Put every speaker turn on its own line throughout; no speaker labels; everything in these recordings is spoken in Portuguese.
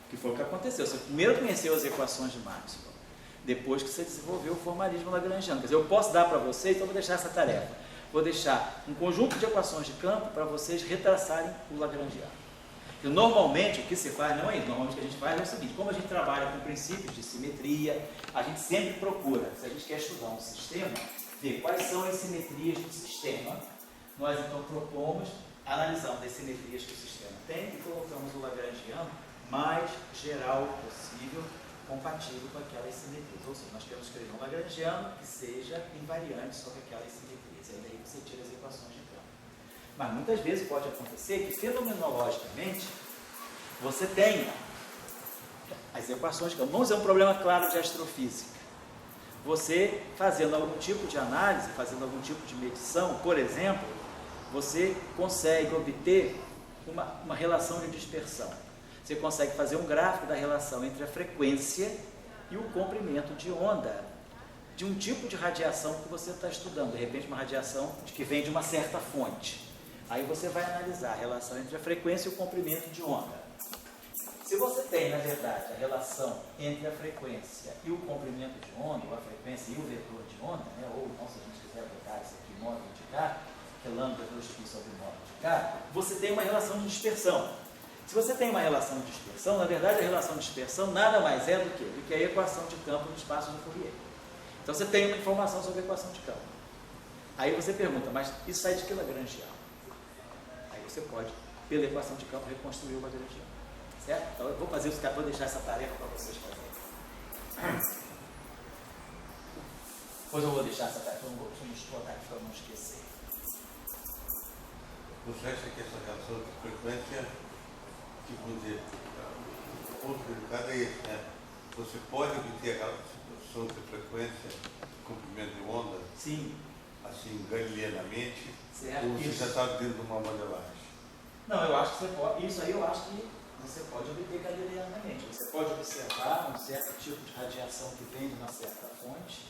Que foi o que aconteceu. Você primeiro conheceu as equações de Maxwell, depois que você desenvolveu o formalismo lagrangiano. Quer dizer, eu posso dar para vocês, então eu vou deixar essa tarefa. Vou deixar um conjunto de equações de campo para vocês retraçarem o lagrangiano. E normalmente o que se faz não é isso. Normalmente o que a gente faz é o seguinte: como a gente trabalha com princípios de simetria, a gente sempre procura, se a gente quer estudar um sistema, ver quais são as simetrias do sistema. Nós então propomos, analisando as simetrias que o sistema tem e colocamos o lagrangiano mais geral possível, compatível com aquelas simetrias. Ou seja, nós temos que escrever um lagrangiano que seja invariante sobre aquelas simetrias. Aí daí você tira as equações de campo. Mas muitas vezes pode acontecer que, fenomenologicamente, você tenha as equações de campo. Vamos dizer um problema claro de astrofísica. Você, fazendo algum tipo de análise, fazendo algum tipo de medição, por exemplo, você consegue obter uma relação de dispersão. Você consegue fazer um gráfico da relação entre a frequência e o comprimento de onda de um tipo de radiação que você está estudando. De repente, uma radiação que vem de uma certa fonte. Aí você vai analisar a relação entre a frequência e o comprimento de onda. Se você tem, na verdade, a relação entre a frequência e o comprimento de onda, ou a frequência e o vetor de onda, né? Ou então, se a gente quiser botar isso aqui, módulo de K, que é lambda 2π sobre módulo de K, você tem uma relação de dispersão. Se você tem uma relação de dispersão, na verdade a relação de dispersão nada mais é do que a equação de campo no espaço de Fourier. Então você tem uma informação sobre a equação de campo. Aí você pergunta, mas isso sai de que lagrangiano? Aí você pode, pela equação de campo, reconstruir o lagrangiano. Certo? Então eu vou fazer os caras, vou deixar essa tarefa para vocês fazerem. Depois eu vou deixar essa tarefa, eu vou botar aqui para eu não esquecer.
Você acha que essa relação de frequência, tipo dizer, o ponto delicado é esse, né? Você pode obter a relação de frequência, comprimento de onda,
sim,
assim, galileanamente,
certo,
ou você já está dentro de uma modelagem?
Não, eu acho que você pode, isso aí eu acho que você pode obter galileanamente. Você pode observar um certo tipo de radiação que vem de uma certa fonte,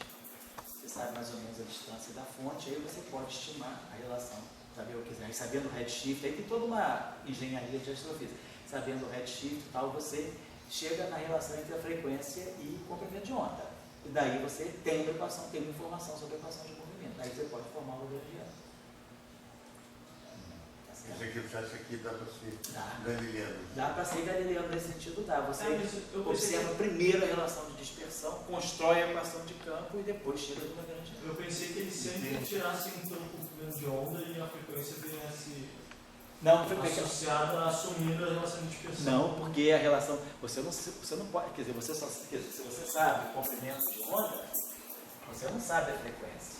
você sabe mais ou menos a distância da fonte, aí você pode estimar a relação, saber o que quiser. Sabendo o redshift, aí tem toda uma engenharia de astrofísica. Sabendo o redshift e tal, você chega na relação entre a frequência e o comprimento de onda. E daí você tem uma equação, tem uma informação sobre a equação de movimento. Aí você pode formar o lagrangiano.
Isso aqui você acha que dá para ser galileano?
Dá para ser galileano nesse sentido, dá. Você observa primeiro a relação de dispersão, constrói a equação de campo e depois chega no lagrangiano.
Eu pensei que eles sempre tirassem então o comprimento de onda e a frequência viesse associada assumindo a relação de dispersão.
Não, porque a relação. Você não pode. Quer dizer, você só. Quer dizer, se você sabe o comprimento de onda, você não sabe a frequência.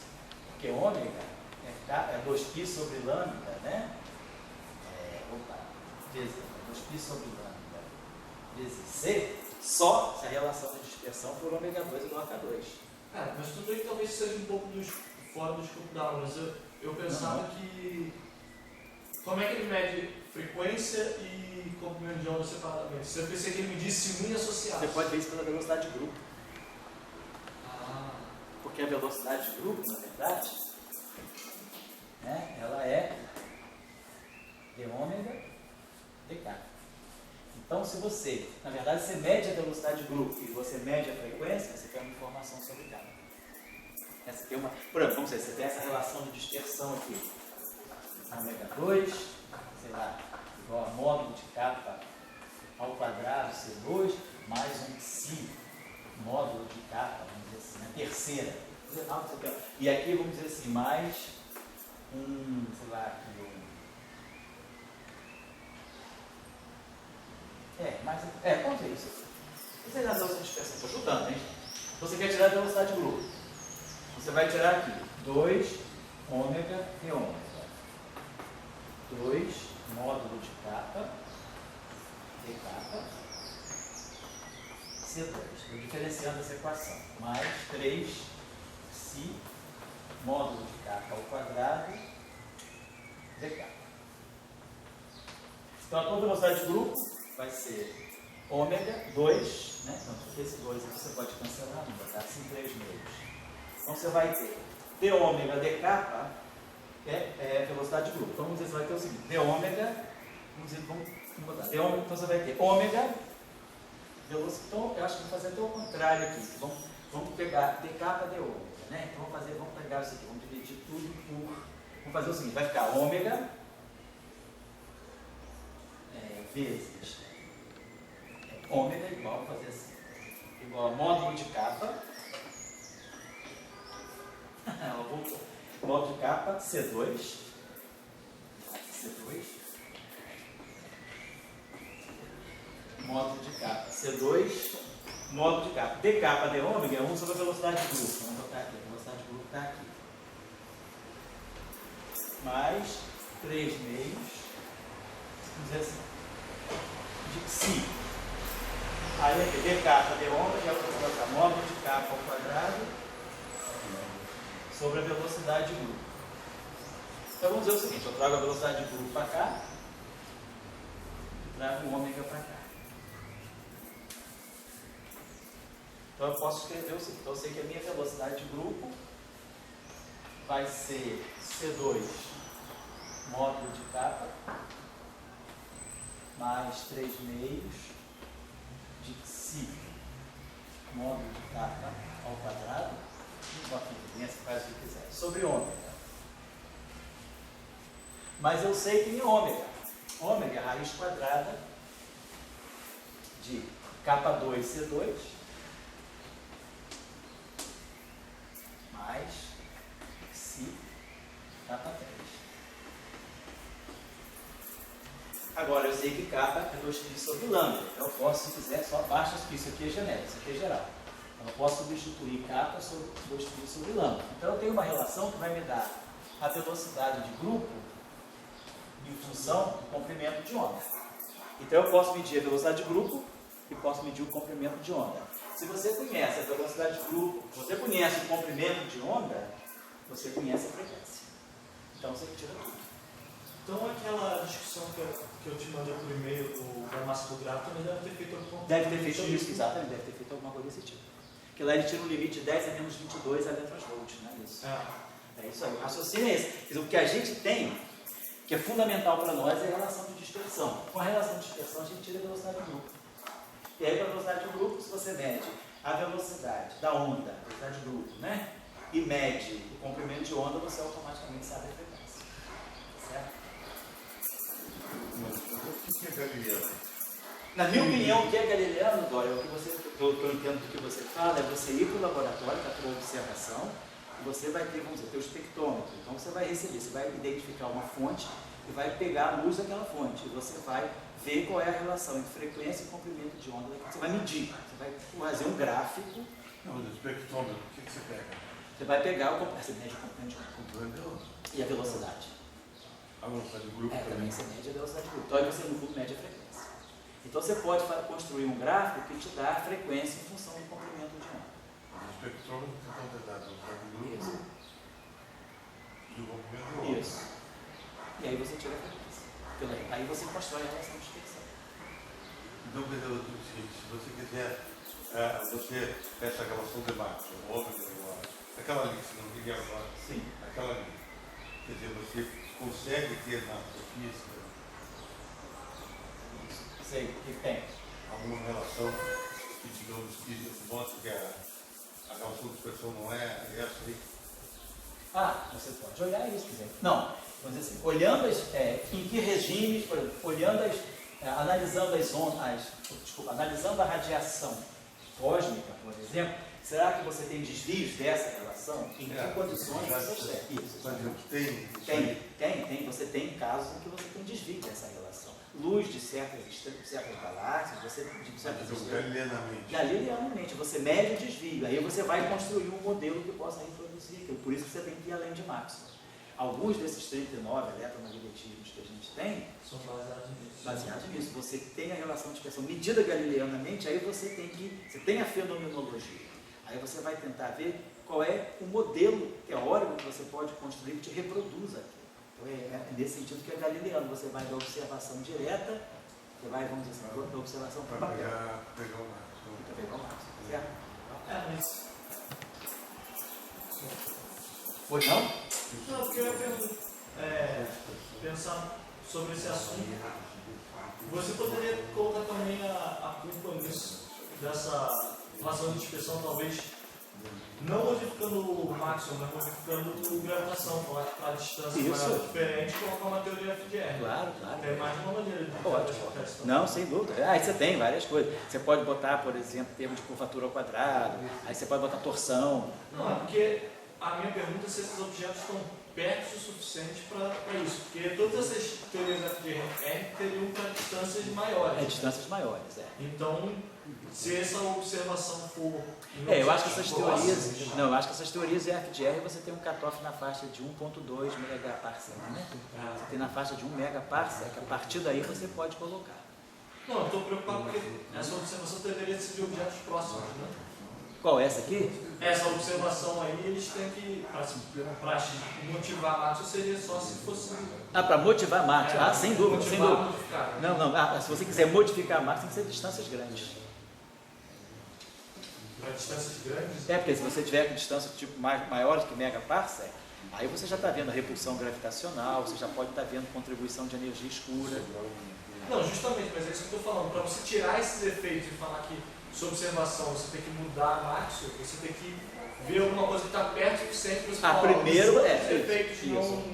Porque ômega é 2π sobre lambda, né? Vezes 2π sobre lambda vezes C, só se a relação de dispersão for ômega 2 igual a K2.
Cara, mas tudo bem que talvez seja um pouco fora do escopo da aula, mas eu pensava que. Como é que ele mede frequência e comprimento de onda separadamente? Eu pensei que ele medisse um associado.
Você pode ver isso pela velocidade de grupo.
Ah.
Porque a velocidade de grupo, na verdade, né, ela é d ômega dk. Então, se você, na verdade, você mede a velocidade de grupo e você mede a frequência, você tem uma informação sobre K. Essa tem uma, por exemplo, vamos dizer, você tem essa relação de dispersão aqui. Ômega 2, sei lá, igual a módulo de K ao quadrado C2, mais um psi módulo de K, vamos dizer assim, a terceira. E aqui, vamos dizer assim, mais um, sei lá, quanto é isso? Você já deu essa dispersão, estou chutando, hein? Você quer tirar a velocidade de grupo. Você vai tirar aqui 2 ômega e ômega. 2 módulo de K, dK, C2. Estou diferenciando essa equação. Mais 3 psi módulo de K ao quadrado, dK. Então a tua velocidade de grupo vai ser ômega 2, né? Então, porque esse 2 aqui você pode cancelar, não botar assim 3 meios. Então você vai ter d ômega dk é velocidade de grupo. Então vamos dizer, você vai ter o seguinte, d ômega, vamos botar, d ômega, então você vai ter ômega Então, eu acho que vou fazer até o contrário aqui. Vamos pegar d capa de ômega, né? Então, vamos pegar isso aqui, vamos dividir tudo por... Vamos fazer o seguinte, vai ficar ômega vezes ômega igual, vou fazer assim, igual a módulo de capa, módulo de capa, C2, módulo de capa, C2, módulo de capa, d capa de ômega é 1 sobre a velocidade de grupo. Vamos botar aqui, a velocidade de grupo está aqui. Mais 3 meios, vamos dizer assim, de psi. Aí aqui, d capa de ômega é o que eu vou botar, módulo de capa ao quadrado sobre a velocidade de grupo. Então vamos dizer o seguinte, eu trago a velocidade de grupo para cá, e trago o ômega para cá. Então eu posso escrever o seguinte, então eu sei que a minha velocidade de grupo vai ser C2 módulo de capa mais 3 meios de psi módulo de capa ao quadrado, você faz o que quiser, sobre ômega. Mas eu sei que em ômega é a raiz quadrada de capa 2 C2 mais psi capa 3. Agora eu sei que capa é 2π sobre lambda, então eu posso, se quiser, só baixa isso aqui é genérico, isso aqui é geral. Então eu posso substituir capa sobre 2π sobre lambda. Então eu tenho uma relação que vai me dar a velocidade de grupo em função do comprimento de onda. Então eu posso medir a velocidade de grupo e posso medir o comprimento de onda. Se você conhece a velocidade de grupo, se você conhece o comprimento de onda, você conhece a frequência. Então você tira tudo.
Então aquela discussão que eu te mandei por e-mail da massa do grafo também deve ter feito alguma coisa.
Deve ter feito isso, exatamente, deve ter feito alguma coisa desse tipo. Porque lá ele tira um limite de 10 a menos 22 eletronvolts, não é isso? É isso aí, o raciocínio é esse. Quer dizer, o que a gente tem, que é fundamental para nós, é a relação de dispersão. Com a relação de dispersão, a gente tira a velocidade do grupo. E aí, para a velocidade do grupo, se você mede a velocidade da onda, a velocidade do grupo, né? E mede o comprimento de onda, você automaticamente sabe a frequência. Certo?
Mas o que é galileano?
Na minha opinião, o que é galileano, Dória, o que eu entendo do que você fala, é você ir para o laboratório, para a tua observação, e você vai ter, vamos dizer, teu espectrômetro. Então você vai receber, você vai identificar uma fonte e vai pegar a luz daquela fonte. E você vai ver qual é a relação entre frequência e comprimento de onda. Você vai medir, você vai fazer um gráfico.
Não, mas o espectrômetro, o que você pega?
Você vai pegar você mede o comprimento de onda e a velocidade.
A velocidade do grupo
também você mede a velocidade do grupo. Então aí você no fundo mede a frequência. Então você pode construir um gráfico que te dá a frequência em função do comprimento de onda.
O espectrômetro então te dá a velocidade do grupo
Isso.
e o comprimento do onda.
Isso. E aí você tira a frequência. Aí você constrói a relação de dispersão.
Então, quer dizer, se você quiser, você essa relação de Maxwell, ômega igual, aquela ali que você não queria agora,
Sim.
aquela ali. Quer dizer, você consegue ter na física
Sei, o que tem?
alguma relação que, digamos, que mostra que a relação de dispersão não é essa aí?
Você pode olhar isso, quiser. Não, vamos dizer assim, olhando em que regimes, por exemplo, olhando analisando as ondas, analisando a radiação cósmica, por exemplo, será que você tem desvios dessa relação? Em que condições você observa? Isso. Tem. Você tem casos em que você tem desvio dessa relação. Luz de certas galáxias, você de certas estrelas. Galileanamente, você mede o desvio, aí você vai construir um modelo que possa reproduzir aquilo. Por isso que você tem que ir além de Maxwell. Alguns desses 39 eletromagnetismos que a gente tem
são
baseados nisso. Você tem a relação de dispersão medida galileanamente, aí você tem a fenomenologia. Aí você vai tentar ver qual é o modelo teórico que você pode construir que te reproduza aquilo. Então é nesse sentido que é galileano. Você vai da observação direta, você vai, vamos dizer assim, da observação para papel.
Pegar o Maxwell.
Pegar o Maxwell, certo?
Mas...
Foi não?
Não, porque eu ia pensar sobre esse assunto. Você poderia colocar também a culpa nisso dessa relação de dispersão, talvez não modificando o máximo, mas modificando o gravitação para distância maior diferente, colocar uma teoria FDR.
Claro, claro.
Tem mais de uma maneira de
Ótimo. Não, sem dúvida. Aí você tem várias coisas. Você pode botar, por exemplo, termo de curvatura ao quadrado, aí você pode botar torção.
Não, é porque a minha pergunta é se esses objetos estão perto o suficiente para isso. Porque todas essas teorias FDR teriam para distâncias maiores.
Distâncias maiores,
Então, se essa observação for...
eu acho que essas teorias... Não, eu acho que essas teorias de FDR você tem um cutoff na faixa de 1.2 megaparsec, né? Você tem na faixa de 1 megaparsec, a partir daí você pode colocar.
Não, eu estou preocupado porque essa observação deveria ser de objetos próximos, né?
Qual, essa aqui?
Essa observação aí, eles têm que, para motivar Maxwell, seria só se fosse...
Para motivar Maxwell, sem dúvida, sem dúvida.
Modificar.
Não, se você quiser modificar Maxwell, tem que ser distâncias grandes.
Para distâncias grandes?
Porque se você tiver com distâncias tipo, maiores que megaparsec, aí você já está vendo a repulsão gravitacional, você já pode estar vendo contribuição de energia escura.
Não, justamente, mas é isso que eu estou falando. Para você tirar esses efeitos e falar que sua observação, você tem que mudar a Maxwell, você tem que ver alguma coisa que está perto o suficiente para você falar.
Primeiro,
os efeitos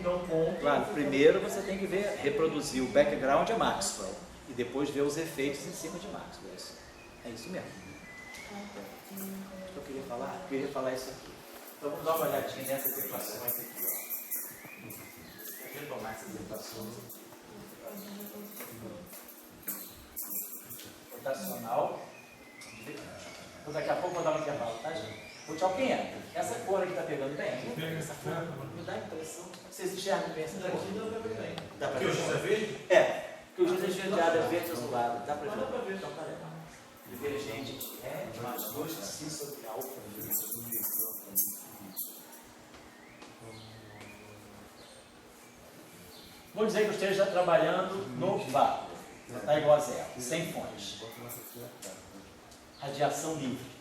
não contam.
Claro, primeiro você tem que ver, reproduzir o background de Maxwell e depois ver os efeitos em cima de Maxwell. É isso mesmo. O que eu queria falar? Eu queria falar isso aqui. Então vamos dar uma olhadinha nessas equações aqui. Vou retomar essas equações. Rotacional. Então daqui a pouco eu vou dar um intervalo, tá, gente? Vou tchau, quem é? Essa cor aqui está pegando bem? Essa cor me dá a impressão. Vocês enxergam bem essa cor?
Daqui dá para ver bem.
Dá para
ver? Porque o José verde?
Porque o José esverdeado é verde azulado. Dá para ver?
Dá para ver.
Então tá legal. Divergente de mais 2 de si sobre alfa. Vou dizer que o esteja trabalhando no vácuo. Está igual a zero, sem fonte. Radiação livre.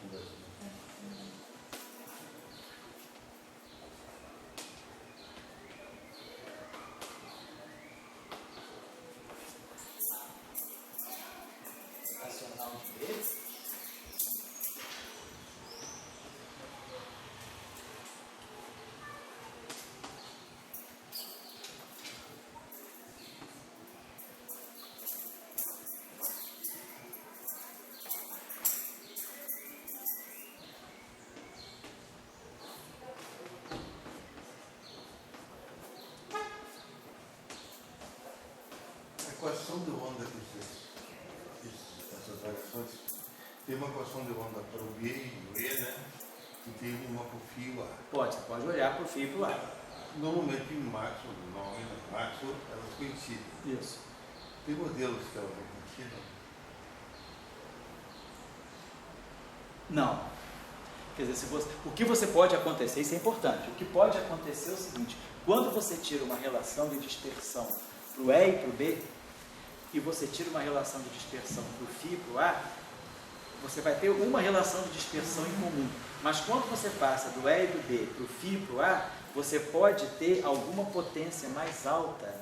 Racional de B.
Equação de onda essas variações, tem uma equação de onda para o B e o E, né? E tem uma para o fio A.
Pode olhar para o fio e para o ar.
Normalmente em Maxwell, elas coincidem.
Isso.
Tem modelos que elas não coincidem?
Não. Quer dizer, o que você pode acontecer, isso é importante, o que pode acontecer é o seguinte, quando você tira uma relação de dispersão para o E e para o B, e você tira uma relação de dispersão para o φ e para o A, você vai ter uma relação de dispersão em comum. Mas quando você passa do E e do B para o φ e para o A, você pode ter alguma potência mais alta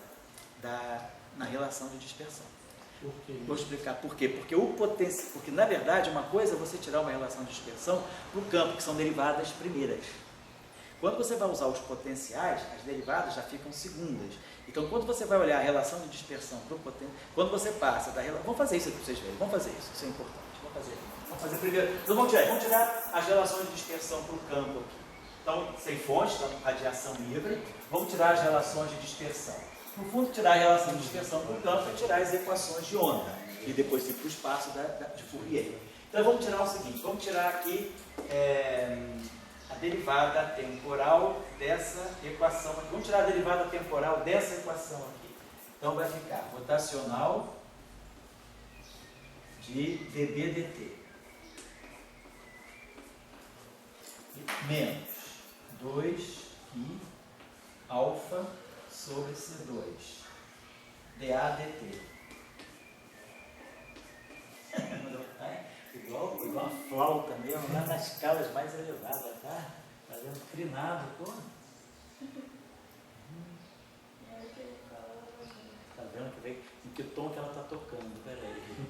na relação de dispersão.
Por quê?
Vou explicar por quê. Porque na verdade uma coisa é você tirar uma relação de dispersão para o campo, que são derivadas primeiras. Quando você vai usar os potenciais, as derivadas já ficam segundas. Então, quando você vai olhar a relação de dispersão para o potencial, quando você passa da relação... Vamos fazer isso aqui para vocês verem, vamos fazer isso é importante. Vamos fazer primeiro. Então, vamos tirar as relações de dispersão para o campo aqui. Então, sem fonte, então, radiação livre. Vamos tirar as relações de dispersão. No fundo, tirar a relação de dispersão para o campo é tirar as equações de onda. E depois ir para o espaço de Fourier. Então, vamos tirar o seguinte, vamos tirar aqui... a derivada temporal dessa equação aqui. Vamos tirar a derivada temporal dessa equação aqui. Então vai ficar rotacional de dB dt menos 2i alfa sobre C2 dA dt. Igual uma flauta mesmo, lá nas escalas mais elevadas, tá? Tá vendo? Crinado, pô. Tá vendo que vem em que tom que ela tá tocando? Pera aí.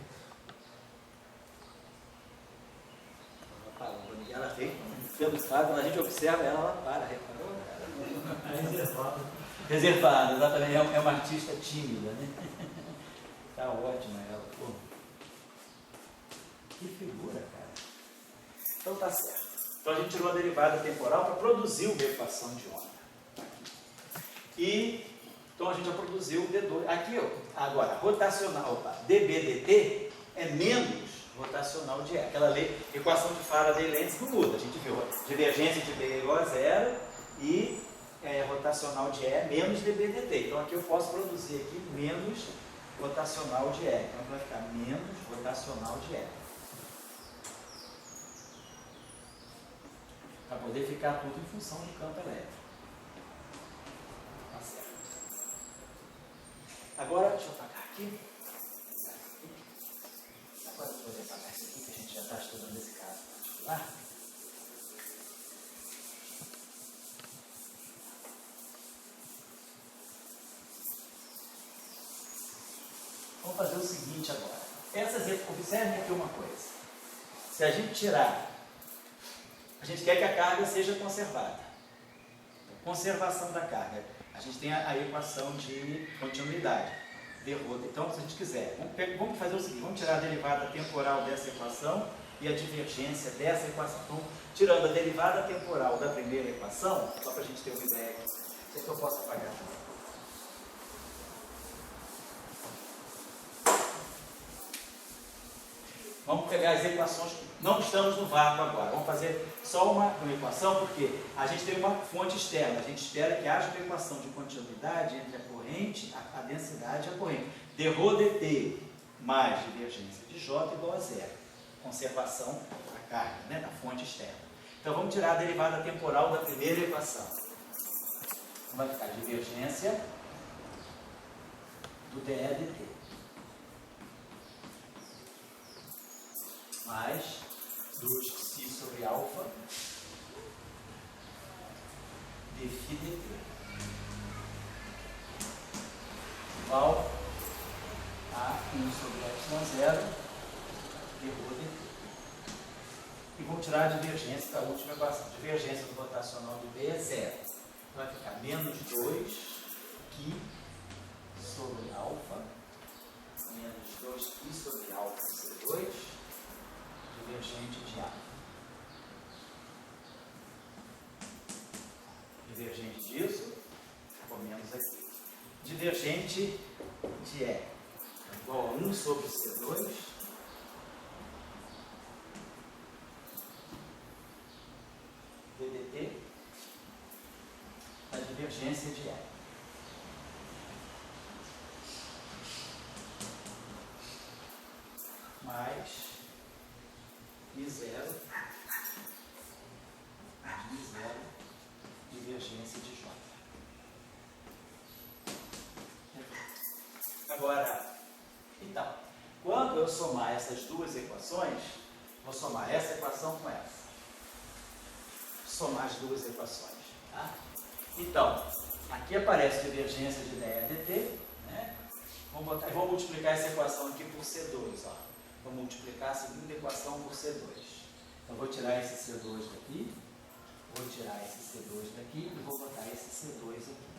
pelos fatos, quando a gente observa ela, ela para, reparou?
Reservado.
Reservada, exatamente, é uma artista tímida, né? Tá ótima ela, pô. Que figura, cara. Então tá certo. Então a gente tirou a derivada temporal para produzir uma equação de onda. E então a gente já produziu o D2. Aqui, ó, agora, rotacional, opa, dBdt é menos rotacional de E. Aquela equação de Faraday-Lentz não muda. A gente viu divergência de B é igual a zero e rotacional de E menos dBdt. Então aqui eu posso produzir aqui menos rotacional de E. Então vai ficar menos rotacional de E. Para poder ficar tudo em função do campo elétrico. Tá certo. Agora, deixa eu apagar aqui. Agora eu vou poder apagar isso aqui, que a gente já está estudando esse caso particular. Vamos fazer o seguinte agora. Observem aqui uma coisa. Se a gente tirar, a gente quer que a carga seja conservada. Conservação da carga. A gente tem a equação de continuidade. Então, se a gente quiser, vamos fazer o seguinte, vamos tirar a derivada temporal dessa equação e a divergência dessa equação. Então, tirando a derivada temporal da primeira equação, só para a gente ter uma ideia aqui, sei que eu posso apagar também. Vamos pegar as equações, não estamos no vácuo agora, vamos fazer só uma equação, porque a gente tem uma fonte externa, a gente espera que haja uma equação de continuidade entre a corrente, a densidade e a corrente. dρdt mais divergência de J igual a zero, conservação da carga, né, da fonte externa. Então vamos tirar a derivada temporal da primeira equação. Vai ficar divergência do dEdt. Mais 2π sobre alfa dφ dt igual a 1 sobre ε0 dρdt. E vamos tirar a divergência da última equação. Divergência do rotacional de B é zero. Vai ficar menos 2π sobre alfa menos 2π sobre alfa C2 divergente de A. Divergente disso, ficou menos aqui. Divergente de E é igual a 1 sobre C2 ddt da divergência de E. Mais I0 divergência de J. Agora, então, quando eu somar essas duas equações, vou somar essa equação com essa. Somar as duas equações. Tá? Então, aqui aparece divergência de dEdt, né? Vou multiplicar essa equação aqui por C2, ó. Vou multiplicar a segunda equação por C2. Então, vou tirar esse C2 daqui, vou tirar esse C2 daqui e vou botar esse C2 aqui.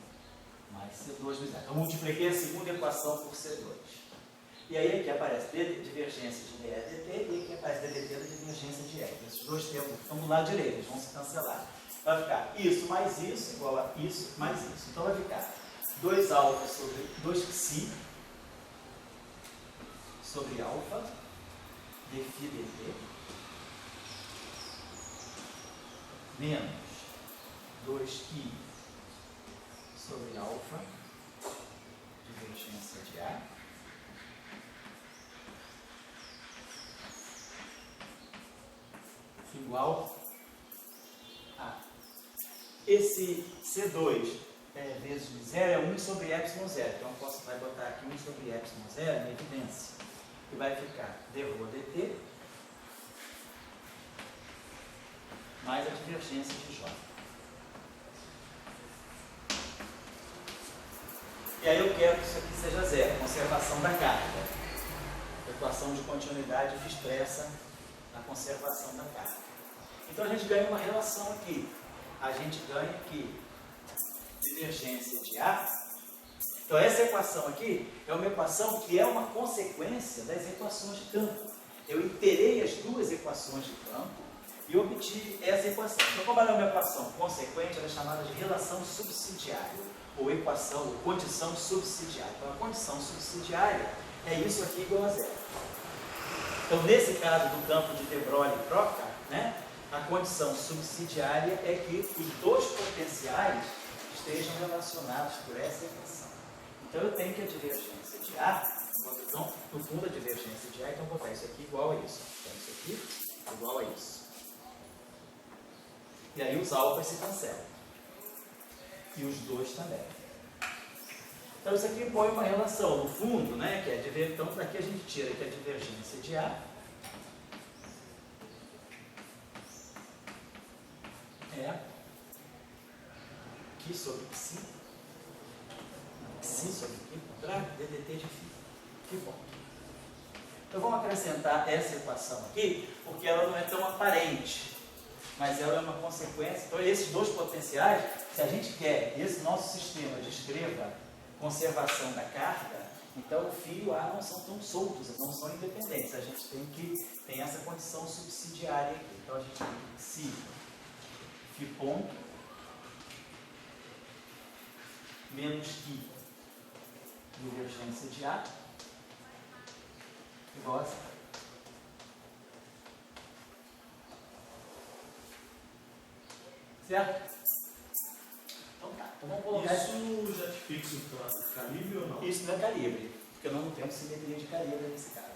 Mais C2 vezes. Então, multipliquei a segunda equação por C2. E aí aqui aparece divergência de dEdt e aqui aparece ddt da divergência de E. Esses dois termos estão do lado direito, eles vão se cancelar. Vai ficar isso mais isso igual a isso mais isso. Então, vai ficar 2α sobre 2π sobre alfa dφ dt menos 2π sobre alfa divergência de A igual a esse C2 vezes 0 é 1 sobre ε0. Então eu vai botar aqui 1 sobre ε0 na evidência. E vai ficar dρdt mais a divergência de J. E aí eu quero que isso aqui seja zero, conservação da carga. A equação de continuidade que expressa a conservação da carga. Então a gente ganha uma relação aqui. A gente ganha aqui divergência de A. Então essa equação aqui é uma equação que é uma consequência das equações de campo. Eu iterei as duas equações de campo e obtive essa equação. Então, como ela é uma equação consequente, ela é chamada de relação subsidiária, ou equação, ou condição subsidiária. Então, a condição subsidiária é isso aqui igual a zero. Então, nesse caso do campo de de Broglie e Proctor, né, a condição subsidiária é que os dois potenciais estejam relacionados por essa equação. Então, eu tenho que a divergência de A, então, no fundo, a divergência de A, então, vou botar isso aqui igual a isso. Então, isso aqui igual a isso. E aí os alfas se cancelam. E os dois também. Então isso aqui põe uma relação, no fundo, né, que é então daqui a gente tira que a divergência de A é Q sobre Xi, Xi sobre Q contrário, ddt de φ. Que bom. Então vamos acrescentar essa equação aqui, porque ela não é tão aparente, mas ela é uma consequência. Então esses dois potenciais, se a gente quer esse nosso sistema descreva conservação da carga, então o φ e o A não são tão soltos, não são independentes. A gente tem essa condição subsidiária aqui. Então a gente tem se φ ponto menos Q divergência de A igual a zero. Certo? Então tá. Então vamos colocar
isso já te fixa o calibre ou não?
Isso não é calibre, porque nós não temos simetria de calibre nesse caso.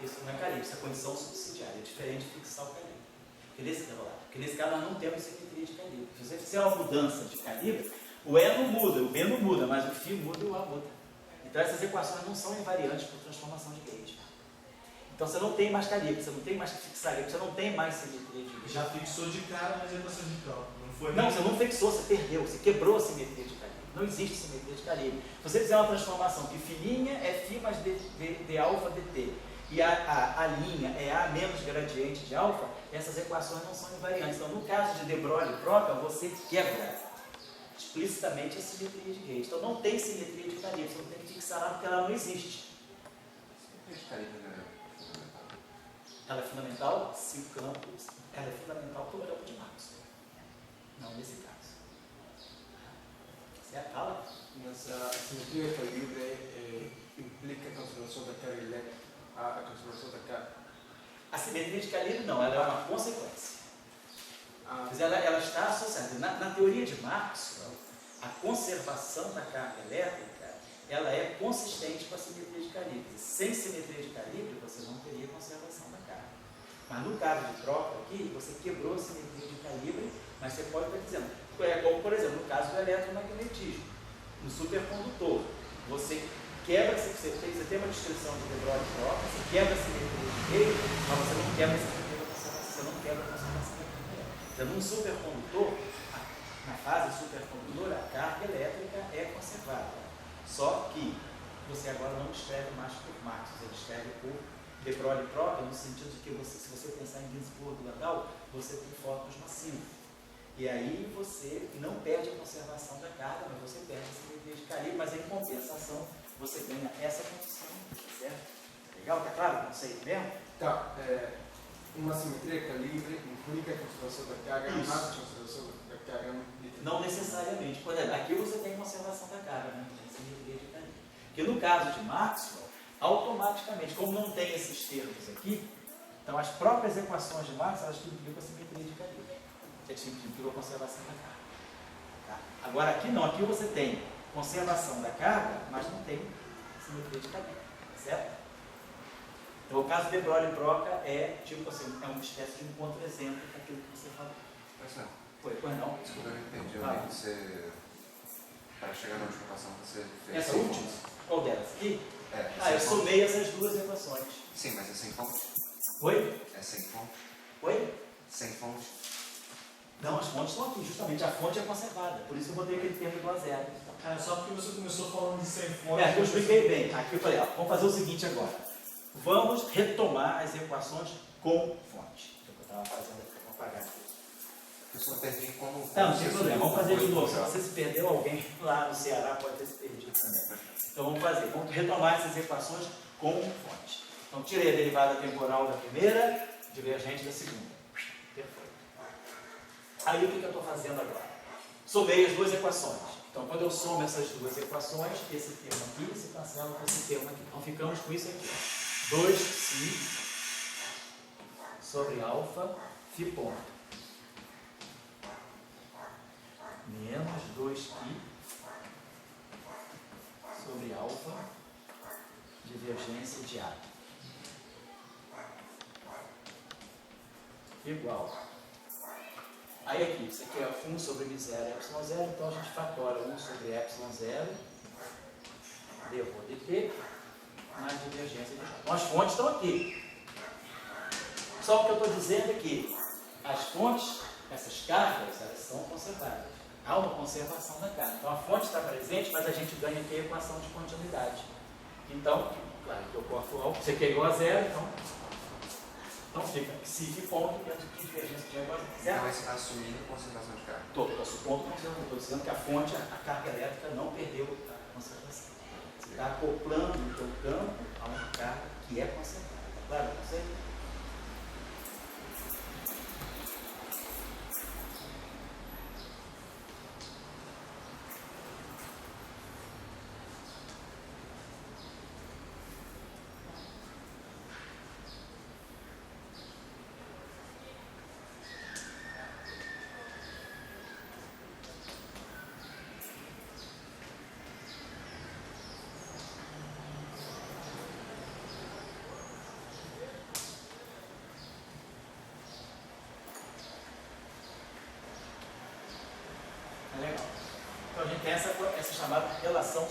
Isso não é calibre, isso é condição subsidiária, é diferente de fixar o calibre. Porque nesse caso nós não temos simetria de calibre. Se você fizer uma mudança de calibre, o E não muda, o B não muda, mas o φ muda e o A muda. Então essas equações não são invariantes por transformação de Gauge. Então você não tem mais calibre, você não tem mais que fixar calibre, você não tem mais simetria de Gauge.
Já fixou de cara nas equações de campo.
Não, você não fixou, você perdeu, você quebrou a simetria de calibre. Não existe simetria de calibre. Se você fizer uma transformação que fininha é φ mais d alfa dt e a linha é A menos gradiente de alfa, essas equações não são invariantes. Então, no caso de de Broglie e Proctor, você quebra explicitamente a simetria de Gauge. Então, não tem simetria de calibre, você não tem que fixar nada porque ela não existe.
Simetria de calibre é fundamental.
Ela é fundamental se o campo... Ela é fundamental para o campo de Maxwell. Não nesse caso. Certo? Fala?
Mas a simetria de calibre implica a conservação da carga elétrica, a conservação da carga.
A simetria de calibre não, ela é uma consequência. Mas ela está associada. Na teoria de Maxwell, a conservação da carga elétrica ela é consistente com a simetria de calibre. Sem simetria de calibre, você não teria conservação da carga. Mas no caso de Proctor aqui, você quebrou a simetria de calibre, mas você pode estar dizendo, como por exemplo no caso do eletromagnetismo, no supercondutor, você quebra, você tem uma descrição de de Broglie e Proctor, você quebra a simetria de Gauge, mas você não quebra a simetria da conservação, você não quebra a conservação da carga elétrica. Então, num supercondutor, na fase supercondutora, a carga elétrica é conservada. Só que você agora não escreve mais por Maxwell, você escreve por de Broglie e Proctor, no sentido de que se você pensar em Ginzburg e tal, você tem fótons massivos. E aí você não perde a conservação da carga, mas você perde a simetria de calibre, mas em compensação você ganha essa condição, certo? Legal? Tá claro o conceito mesmo?
Tá, uma simetria de calibre implica a conservação da carga, mas a conservação da carga não implica.
Não necessariamente. Por exemplo, aqui você tem conservação da carga, né? Tem simetria de calibre. Porque no caso de Maxwell, automaticamente, como não tem esses termos aqui, então as próprias equações de Maxwell elas implicam a simetria de calibre. Que implicam a conservação da carga. Tá? Agora aqui não, aqui você tem conservação da carga, mas não tem simetria de calibre. Certo? Então o caso de Broglie e Proctor é tipo assim, é uma espécie de um contra-exemplo daquilo que você falou. Pois não?
Desculpa, eu não entendi. Eu lembro que você, para chegar na última equação, você fez
Essa
sem
última?
fontes.
Qual delas? Aqui?
Sem
Eu
fontes.
somei essas duas equações.
Sim, mas é sem fonte?
Oi?
É sem fonte?
Oi?
Sem fonte?
Não, as fontes estão aqui, justamente a fonte é conservada. Por isso eu botei aquele termo igual a zero.
Só porque você começou falando de sem fonte.
Aqui eu expliquei bem. Aqui eu falei, ó, vamos fazer o seguinte agora. Vamos retomar as equações com fonte. Que eu estava fazendo aqui, vou apagar aqui.
Eu só perdi como.
Tá, não tem problema, vamos fazer de novo. Se você se perdeu, alguém lá no Ceará pode ter se perdido também. Então vamos fazer, vamos retomar essas equações com fonte. Então tirei a derivada temporal da primeira, divergente da segunda. Perfeito. Aí o que eu estou fazendo agora? Somei as duas equações. Então quando eu somo essas duas equações, esse termo aqui se cancela com esse termo aqui. Então ficamos com isso aqui. 2π sobre alfa φ ponto. Menos 2π sobre alfa divergência de A. Igual. Aí aqui, isso aqui é 1 sobre μ0 ε0, então a gente fatora 1 sobre ε0 dρ dt mais divergência de A. Então as fontes estão aqui. Só o que eu estou dizendo é que as fontes, essas cargas, elas são conservadas. Há uma conservação da carga. Então a fonte está presente, mas a gente ganha aqui a equação de continuidade. Então, claro que eu corto algo, você quer igual a zero, então fica psi ponto dentro de divergência de igual a zero.
Então você está assumindo conservação de carga.
Estou supondo conservação. Estou dizendo que a fonte, a carga elétrica não perdeu a conservação. Você está acoplando o teu campo a uma carga que é conservada. Está claro para você? Legal. Então a gente tem essa chamada relação,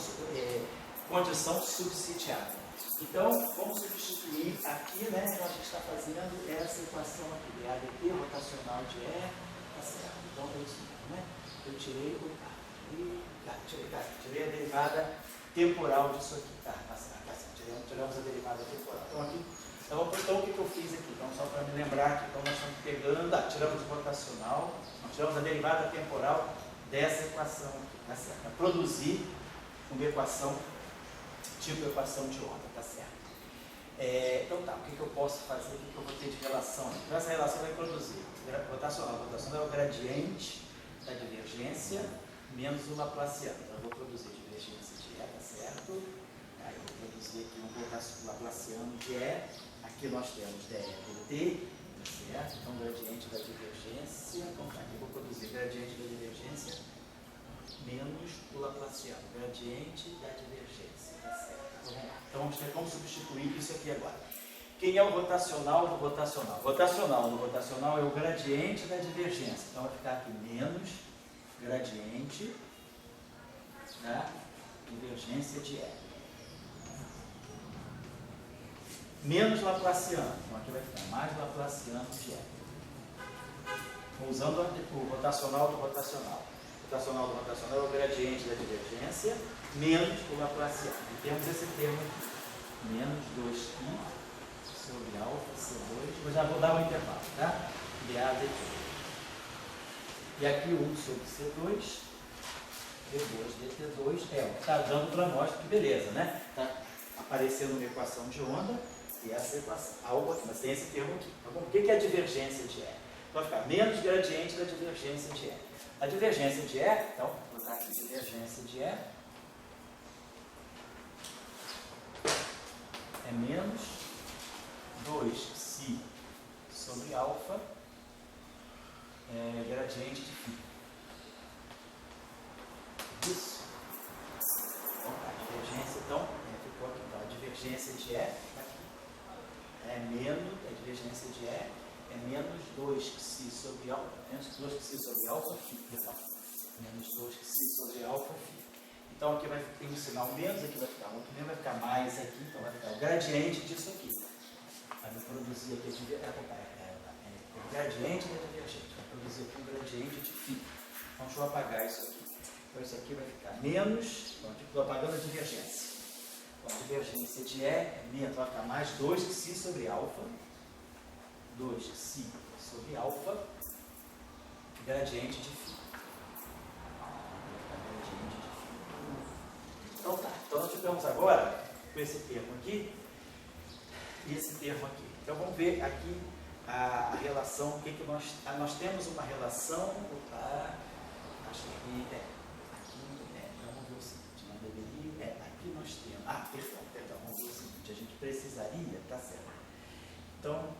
condição subsidiada. Então vamos substituir aqui, né? Então a gente está fazendo essa equação aqui, de ADT rotacional de E, tá certo. Então é isso mesmo, né? Eu tirei tirei a derivada temporal disso aqui. Tá certo. Tiramos a derivada temporal. Então aqui, então o que eu fiz aqui? Então só para me lembrar aqui, então nós estamos pegando, tiramos o rotacional, nós tiramos a derivada temporal dessa equação aqui, tá certo? Para produzir uma equação, tipo equação de onda, tá certo? Então tá, o que eu posso fazer, o que eu vou ter de relação aqui? Então essa relação vai produzir rotacional. A rotacional é o gradiente da divergência menos o laplaciano. Então eu vou produzir divergência de E, tá certo? Aí eu vou produzir aqui um laplaciano de E. Aqui nós temos dE dt, tá certo? Então gradiente da divergência, então tá, aqui eu vou produzir gradiente da divergência menos o laplaciano, gradiente da divergência, tá certo? Então vamos lá. Então vamos ter como substituir isso aqui agora. Quem é o rotacional do rotacional? Rotacional do rotacional é o gradiente da divergência. Então vai ficar aqui menos gradiente da divergência de E. Menos laplaciano. Então aqui vai ficar mais laplaciano de E. Usando o rotacional do rotacional. O rotacional do rotacional é o gradiente da divergência menos o laplaciano. E temos esse termo aqui. Menos 2π sobre alfa C2. Eu já vou dar um intervalo, tá? dA dt. E aqui 1 sobre C2. D2 dt2 é o que está dando para nós, que beleza, né? Está aparecendo uma equação de onda. E essa equação, algo aqui, mas tem esse termo aqui. Tá bom? O que é a divergência de E? Então vai ficar menos gradiente da divergência de E. A divergência de E, então, vou botar aqui divergência de E, é menos 2π sobre alfa gradiente de φ. Isso? Bom, a divergência, então, ficou aqui. Então, a divergência de E é menos, a divergência de E é menos 2π sobre alfa, menos 2π sobre alfa φ. Menos 2π sobre alfa φ. Então aqui vai ter um sinal menos, aqui vai ficar um menos, vai ficar mais aqui, então vai ficar o gradiente disso aqui. Vai produzir aqui o gradiente da divergente, vai produzir aqui um gradiente de φ. Então deixa eu apagar isso aqui. Então isso aqui vai ficar menos, estou apagando a divergência. Então, a divergência de E é menos, vai ficar mais 2π sobre alfa, 2π sobre alfa, gradiente de φ. Então tá, então nós ficamos agora com esse termo aqui e esse termo aqui. Então vamos ver aqui a relação, o que nós temos uma relação, acho que então vamos ver o seguinte, não deveria, aqui nós temos, perdão, vamos ver o seguinte, a gente precisaria, tá certo. Então,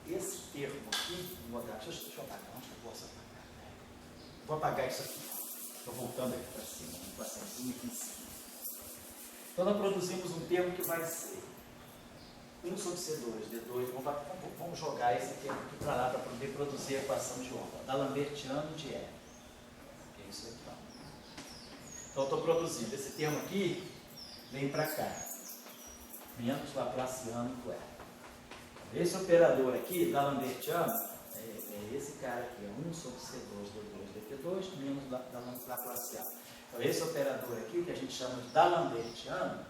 esse termo aqui, deixa eu apagar, onde eu posso apagar? Vou apagar isso aqui, estou voltando aqui para cima, uma equaçãozinha aqui em cima. Então nós produzimos um termo que vai ser 1 sobre C2, D2, vamos jogar esse termo aqui para lá para poder produzir a equação de onda, D'Alembertiano de E. Que é isso aqui, ó. Então eu estou produzindo, esse termo aqui vem para cá, menos Laplaciano do E. Esse operador aqui, D'Alembertiano, é esse cara aqui, é 1 sobre C2, D2, DT2, menos Laplaciano. Então esse operador aqui, que a gente chama de D'Alembertiano,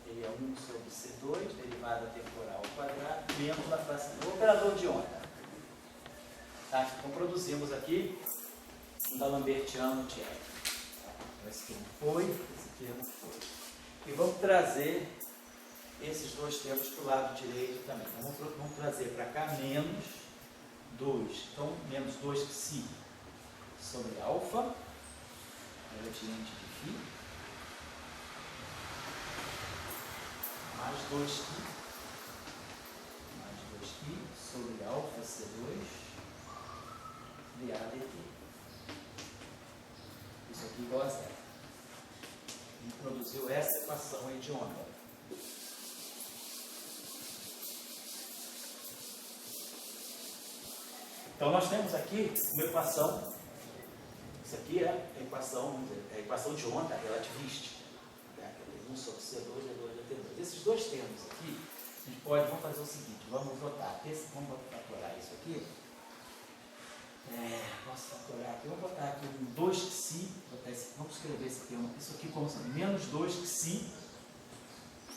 ele é 1 sobre C2, derivada temporal ao quadrado, menos Laplaciano. O operador de onda. Tá? Então produzimos aqui um D'Alembertiano de E. Esse termo foi, esse termo foi. E vamos trazer esses dois termos para o lado direito também. Então vamos trazer para cá menos 2. Então, menos 2 psi sobre alfa, gradiente de φ, mais 2π sobre alfa C2 dA dt. Isso aqui igual a zero. A gente produziu essa equação aí de onda. Então nós temos aqui uma equação, isso aqui é a equação de onda relativística, né? 1 sobre C2, D2, DT2. Esses dois termos aqui, a gente vamos fazer o seguinte, vamos fatorar isso aqui, posso fatorar aqui, vamos botar aqui um 2π, vamos escrever esse termo, isso aqui como sendo menos 2π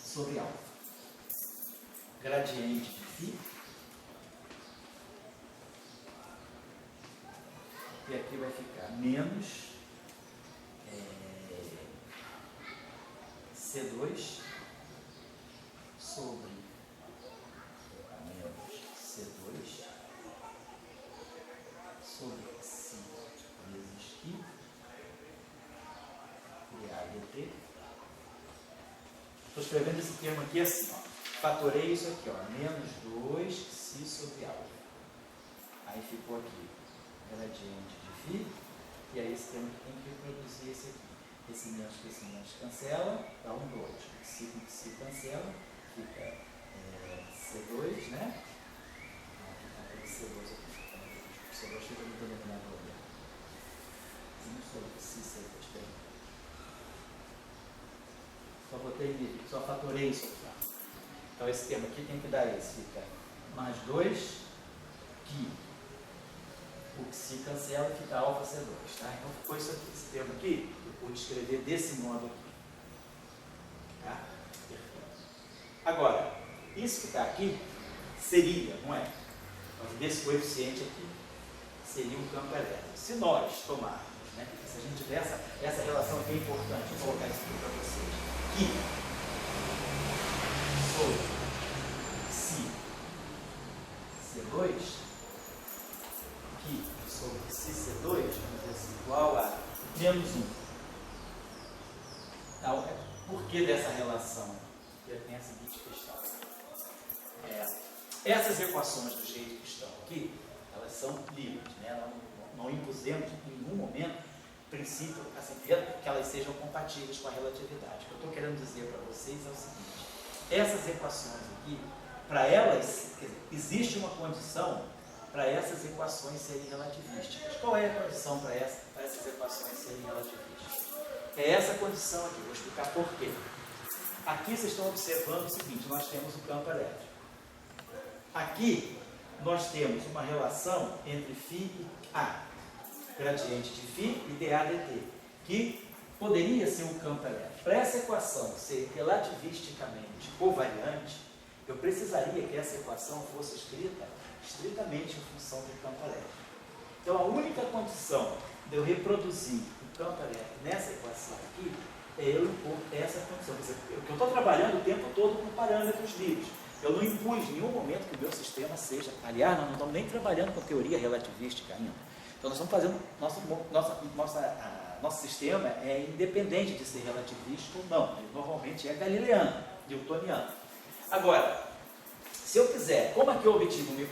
sobre alfa, gradiente de φ. E aqui vai ficar menos C2 sobre menos C2 sobre π vezes φ dA dt. Estou escrevendo esse termo aqui assim, ó. Fatorei isso aqui, ó, menos 2π sobre alfa. Aí ficou aqui gradiente de φ, e aí esse termo tem que reproduzir esse aqui. Esse menos cancela, dá um 2. Psi com psi cancela, fica C2, né? Aqui está aquele C2 aqui. O C2 fica no denominador. 1 sobre psi C2 tem. Só botei livre, só fatorei isso aqui. Então esse termo aqui tem que dar esse, fica mais 2 π. O que se cancela e fica alfa C2, tá? Então ficou isso aqui, esse termo aqui, eu pude escrever desse modo aqui. Tá? Agora, isso que está aqui seria, não é? Desse coeficiente aqui, seria um campo elétrico. Se nós tomarmos, né? Se a gente tiver essa relação aqui é importante, vou colocar isso aqui para vocês. Que sobre π C2, sobre πc2, vamos dizer assim, igual a menos 1. Então, por que dessa relação? Porque tem a seguinte questão. Essas equações do jeito que estão aqui, elas são livres, né? Não impusemos em nenhum momento princípio assim, que elas sejam compatíveis com a relatividade. O que eu estou querendo dizer para vocês é o seguinte: essas equações aqui, para elas, quer dizer, existe uma condição para essas equações serem relativísticas. Qual é a condição para essas equações serem relativísticas? É essa condição aqui, vou explicar por quê. Aqui vocês estão observando o seguinte, nós temos o campo elétrico. Aqui nós temos uma relação entre φ e A, gradiente de φ e dA dt, que poderia ser um campo elétrico. Para essa equação ser relativisticamente covariante, eu precisaria que essa equação fosse escrita estritamente em função do campo elétrico. Então, a única condição de eu reproduzir o campo elétrico nessa equação aqui é eu impor essa condição. Quer dizer, eu estou trabalhando o tempo todo com parâmetros livres. Eu não impus em nenhum momento que o meu sistema seja... Aliás, nós não estamos nem trabalhando com teoria relativística ainda. Então, nós estamos fazendo... Nosso sistema é independente de ser relativista ou não. Ele normalmente é galileano, newtoniano. Agora, se eu quiser... Como é que eu obtive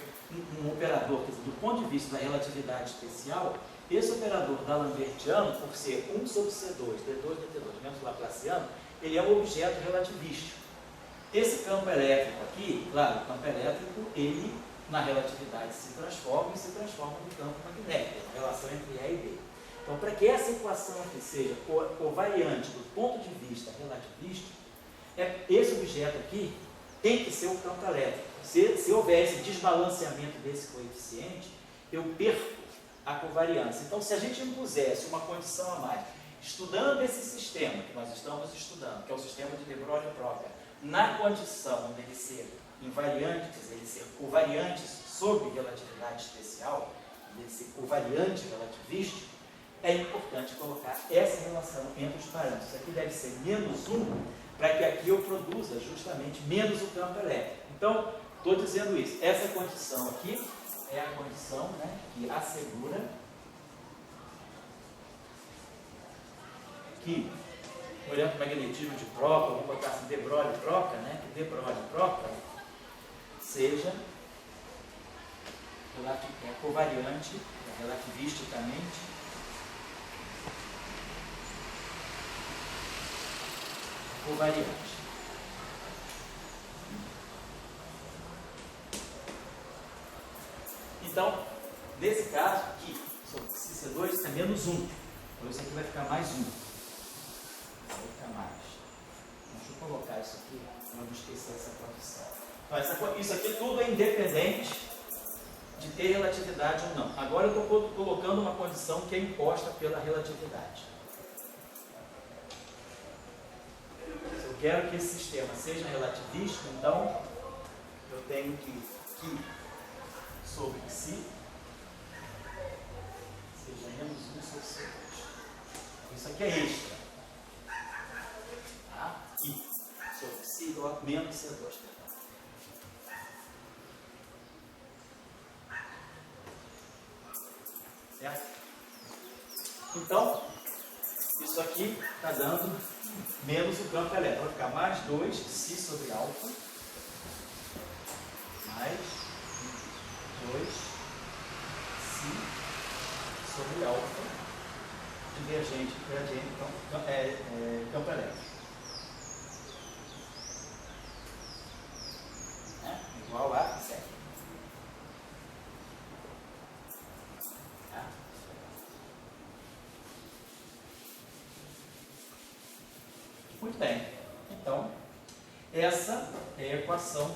um operador, quer dizer, do ponto de vista da relatividade especial, esse operador d'Alembertiano, por ser 1 sobre C2, D2, DT2, menos Laplaciano, ele é um objeto relativístico. Esse campo elétrico aqui, claro, o campo elétrico, ele, na relatividade, se transforma e se transforma no campo magnético, a relação entre E e B. Então, para que essa equação aqui seja covariante do ponto de vista relativístico, esse objeto aqui tem que ser o campo elétrico. Se houver esse desbalanceamento desse coeficiente, eu perco a covariância. Então, se a gente impusesse uma condição a mais, estudando esse sistema que nós estamos estudando, que é o sistema de de Broglie-Proca, na condição dele ser invariante, quer dizer, ele ser covariante sob relatividade especial, dele ser covariante relativístico, é importante colocar essa relação entre os parâmetros. Isso aqui deve ser menos 1, para que aqui eu produza justamente menos o campo elétrico. Então, estou dizendo isso. Essa condição aqui é a condição, né, que assegura que, olhando para o magnetismo de Proca, vamos botar assim, de Broglie-Proca, né, que de Broglie-Proca seja covariante, relativisticamente, covariante. Então, nesse caso aqui, sobre C2 é menos 1. Então, isso aqui vai ficar mais 1. Vai ficar mais. Deixa eu colocar isso aqui, para não esquecer essa condição. Então, isso aqui tudo é independente de ter relatividade ou não. Agora eu estou colocando uma condição que é imposta pela relatividade. Se eu quero que esse sistema seja relativístico, então eu tenho que sobre si seja menos 1 sobre C2. Isso aqui é extra. Tá? I sobre si igual a menos C2. Certo? Então, isso aqui está dando menos o campo elétrico. Vai ficar mais 2 si sobre alfa mais 2 si sobre alfa divergente, gradiente, então, campo elétrico. Igual a 7. Tá? Muito bem. Então, essa é a equação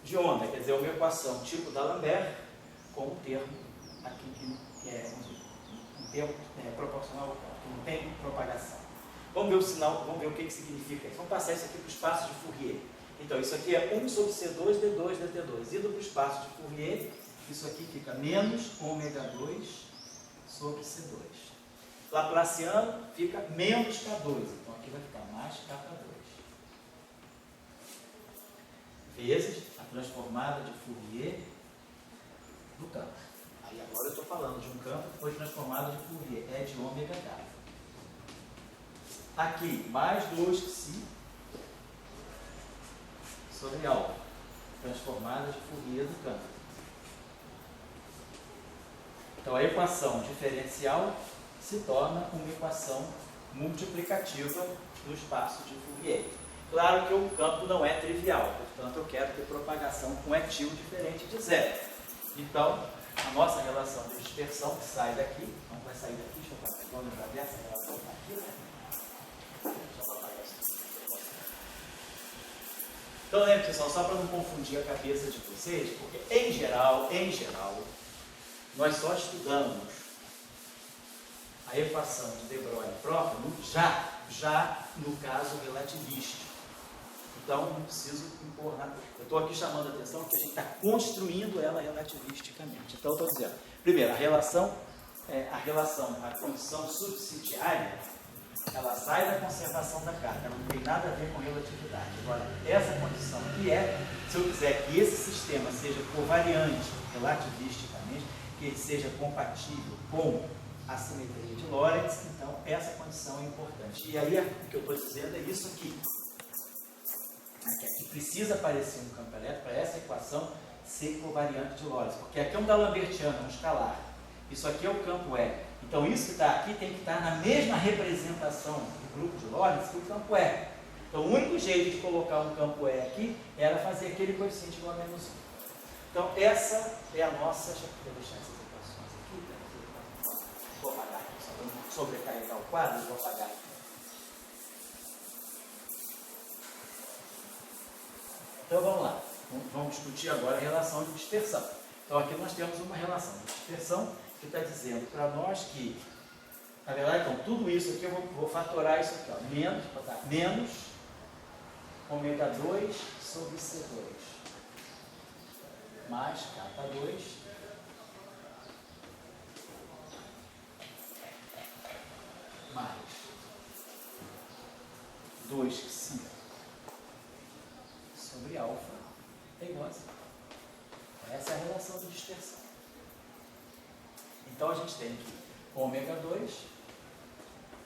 de onda, quer dizer, uma equação tipo d'Alembert com um termo aqui que é um termo proporcional, que não tem propagação. Vamos ver o sinal, vamos ver o que significa isso. Vamos passar isso aqui para o espaço de Fourier. Então, isso aqui é 1 sobre C2, D2, DT2. Indo para o espaço de Fourier, isso aqui fica menos ômega 2 sobre C2. Laplaciano fica menos K2, então aqui vai ficar mais K2. Vezes a transformada de Fourier do campo. Aí agora eu estou falando de um campo que foi transformado de Fourier, é de ômega K. Aqui, mais 2π sobre alfa, transformada de Fourier do campo. Então a equação diferencial se torna uma equação multiplicativa no espaço de Fourier. Claro que o campo não é trivial, portanto eu quero ter propagação com etil diferente de zero. Então, a nossa relação de dispersão que sai daqui, não vai sair daqui, deixa eu fazer, vamos lembrar dessa relação aqui, né? Só para apagar isso. Então, lembra, pessoal, só para não confundir a cabeça de vocês, porque em geral, nós só estudamos a equação de de Broglie-Proca já no caso relativístico. Então, não preciso impor nada. Eu estou aqui chamando a atenção que a gente está construindo ela relativisticamente. Então, eu estou dizendo, primeiro, a condição subsidiária, ela sai da conservação da carga, ela não tem nada a ver com relatividade. Agora, essa condição aqui se eu quiser que esse sistema seja covariante relativisticamente, que ele seja compatível com a simetria de Lorentz, então essa condição é importante. E aí, o que eu estou dizendo é isso aqui. Aqui precisa aparecer um campo elétrico para essa equação ser covariante de Lorentz, porque aqui é um D'Alembertiano, um escalar. Isso aqui é o campo E. Então, isso que está aqui tem que estar na mesma representação do grupo de Lorentz que o campo E. Então, o único jeito de colocar um campo E aqui era fazer aquele coeficiente igual a menos 1. Então, essa é a nossa... Deixa eu deixar essas equações aqui. Vou apagar aqui, só para não sobrecarregar o quadro, vou apagar aqui. Então, vamos lá. Vamos discutir agora a relação de dispersão. Então, aqui nós temos uma relação de dispersão que está dizendo para nós que, na verdade, então, tudo isso aqui, eu vou fatorar isso aqui, ó, menos ômega 2 sobre C2, mais K2, mais 2π sobre alfa é igual a zero. Essa é a relação de dispersão. Então, a gente tem que ômega 2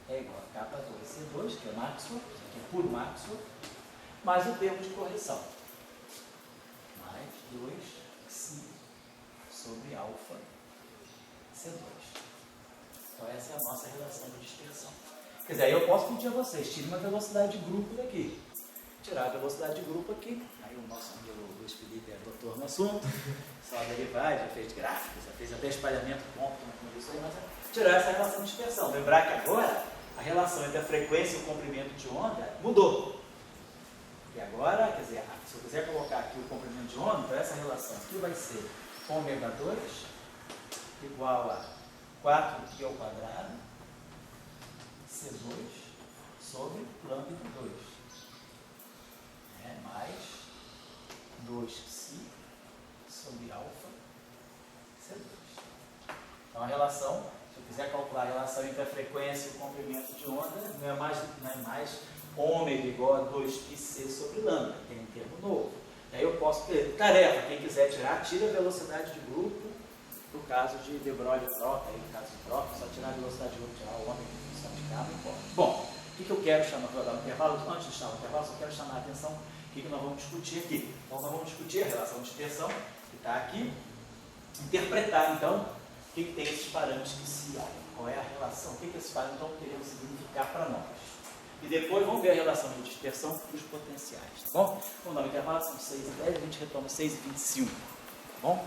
é igual a K2C2, que é Maxwell, que é puro Maxwell, mais o termo de correção, mais 2π sobre alfa C2. Então, essa é a nossa relação de dispersão. Quer dizer, aí eu posso pedir a vocês, tire uma velocidade de grupo daqui. Tirar a velocidade de grupo aqui. Aí o nosso amigo Luiz Felipe é doutor no assunto, só derivar, já fez gráficos, já fez até espalhamento ponto com isso aí, mas é tirar essa relação de dispersão. Lembrar que agora a relação entre a frequência e o comprimento de onda mudou. E agora, quer dizer, se eu quiser colocar aqui o comprimento de onda, então essa relação aqui vai ser ômega 2 igual a 4π ao quadrado C2 sobre lambda 2. Mais 2π sobre alfa C2. Então, a relação, se eu quiser calcular a relação entre a frequência e o comprimento de onda, não é mais ômega igual a 2πc sobre lambda, tem um termo novo. Aí eu posso, tarefa, quem quiser tirar, tira a velocidade de grupo, no caso de De Broglie e Broca, aí no caso de Broca, só tirar a velocidade de grupo, tirar o ômega em função de K, não importa. Bom, o que eu quero chamar, vou dar um intervalo, antes de chamar o intervalo, só quero chamar a atenção o que nós vamos discutir aqui. Então, nós vamos discutir a relação de dispersão, que está aqui, interpretar, então, o que tem esses parâmetros que se olham, qual é a relação, o que esses parâmetros estão querendo significar para nós. E depois vamos ver a relação de dispersão para os potenciais, tá bom? Vamos dar um intervalo, são 6h10, a gente retoma 6h25, tá bom?